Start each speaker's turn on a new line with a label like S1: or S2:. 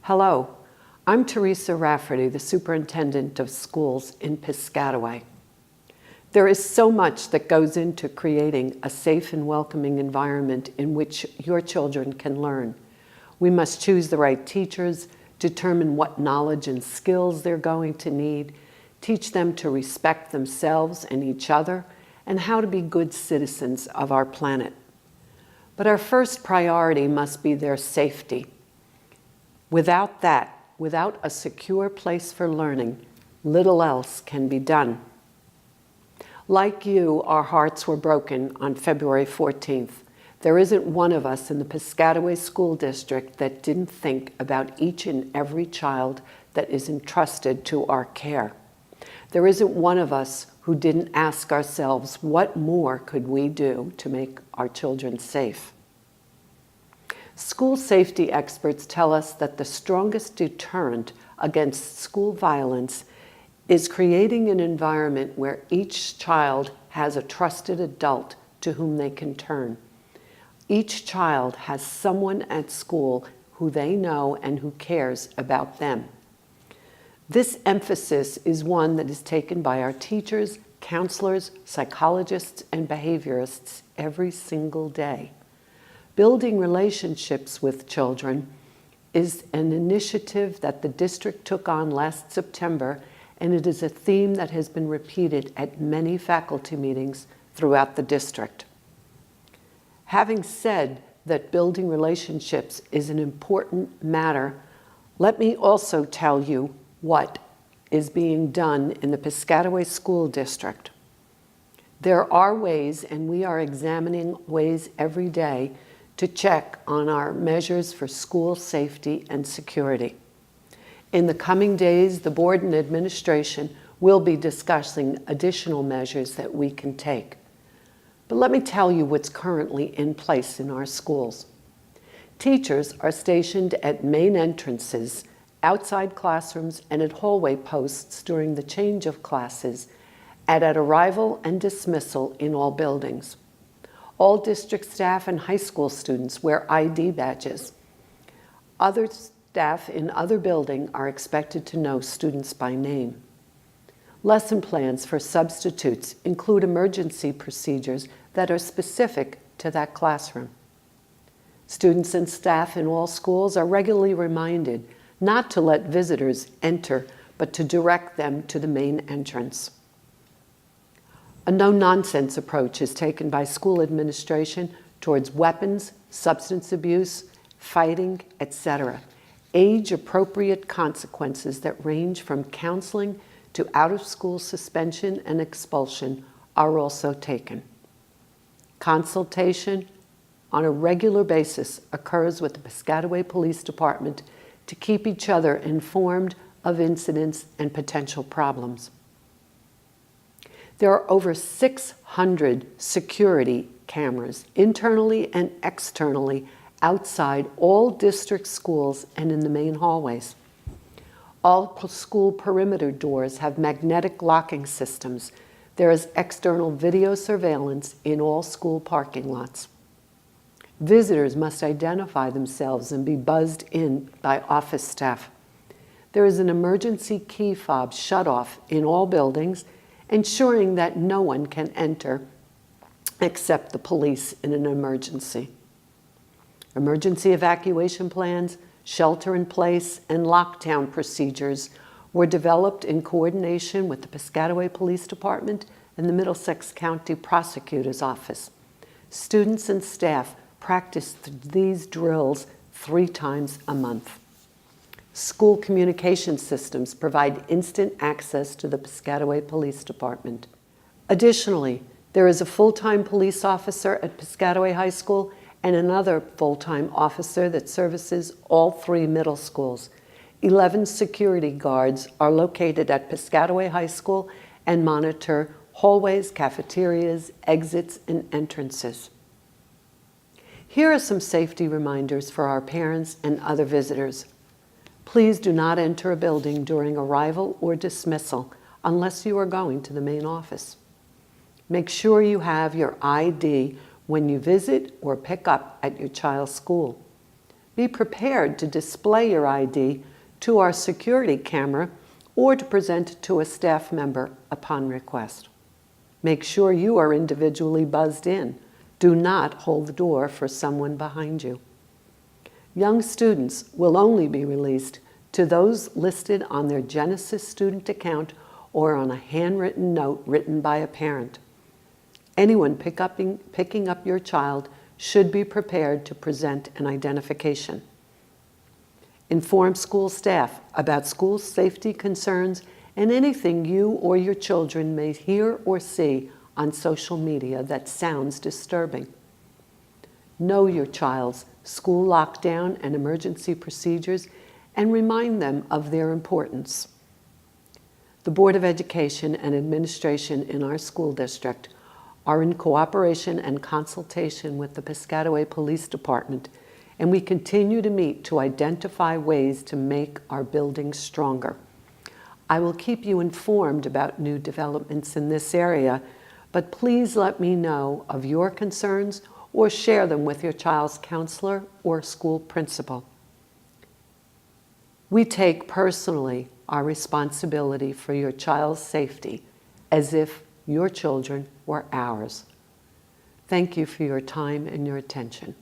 S1: Hello, I'm Teresa Rafferty, the Superintendent of Schools in Piscataway. There is so much that goes into creating a safe and welcoming environment in which your children can learn. We must choose the right teachers, determine what knowledge and skills they're going to need, teach them to respect themselves and each other, and how to be good citizens of our planet. But our first priority must be their safety. Without that, without a secure place for learning, little else can be done. Like you, our hearts were broken on February 14th. There isn't one of us in the Piscataway School District that didn't think about each and every child that is entrusted to our care. There isn't one of us who didn't ask ourselves, what more could we do to make our children safe? School safety experts tell us that the strongest deterrent against school violence is creating an environment where each child has a trusted adult to whom they can turn. Each child has someone at school who they know and who cares about them. This emphasis is one that is taken by our teachers, counselors, psychologists, and behaviorists every single day. Building relationships with children is an initiative that the district took on last September, and it is a theme that has been repeated at many faculty meetings throughout the district. Having said that building relationships is an important matter, let me also tell you what is being done in the Piscataway School District. There are ways, and we are examining ways every day, to check on our measures for school safety and security. In the coming days, the board and administration will be discussing additional measures that we can take. But let me tell you what's currently in place in our schools. Teachers are stationed at main entrances, outside classrooms, and at hallway posts during the change of classes and at arrival and dismissal in all buildings. All district staff and high school students wear ID badges. Other staff in other buildings are expected to know students by name. Lesson plans for substitutes include emergency procedures that are specific to that classroom. Students and staff in all schools are regularly reminded not to let visitors enter, but to direct them to the main entrance. A no-nonsense approach is taken by school administration towards weapons, substance abuse, fighting, etc. Age-appropriate consequences that range from counseling to out-of-school suspension and expulsion are also taken. Consultation on a regular basis occurs with the Piscataway Police Department to keep each other informed of incidents and potential problems. There are over 600 security cameras, internally and externally, outside all district schools and in the main hallways. All school perimeter doors have magnetic locking systems. There is external video surveillance in all school parking lots. Visitors must identify themselves and be buzzed in by office staff. There is an emergency key fob shutoff in all buildings, ensuring that no one can enter except the police in an emergency. Emergency evacuation plans, shelter-in-place, and lockdown procedures were developed in coordination with the Piscataway Police Department and the Middlesex County Prosecutor's Office. Students and staff practice these drills 3 times a month. School communication systems provide instant access to the Piscataway Police Department. Additionally, there is a full-time police officer at Piscataway High School and another full-time officer that services all 3 middle schools. 11 security guards are located at Piscataway High School and monitor hallways, cafeterias, exits, and entrances. Here are some safety reminders for our parents and other visitors. Please do not enter a building during arrival or dismissal unless you are going to the main office. Make sure you have your ID when you visit or pick up at your child's school. Be prepared to display your ID to our security camera or to present it to a staff member upon request. Make sure you are individually buzzed in. Do not hold the door for someone behind you. Young students will only be released to those listed on their Genesis student account or on a handwritten note written by a parent. Anyone picking up your child should be prepared to present an identification. Inform school staff about school safety concerns and anything you or your children may hear or see on social media that sounds disturbing. Know your child's school lockdown and emergency procedures and remind them of their importance. The Board of Education and administration in our school district are in cooperation and consultation with the Piscataway Police Department, and we continue to meet to identify ways to make our buildings stronger. I will keep you informed about new developments in this area, but please let me know of your concerns or share them with your child's counselor or school principal. We take personally our responsibility for your child's safety as if your children were ours. Thank you for your time and your attention.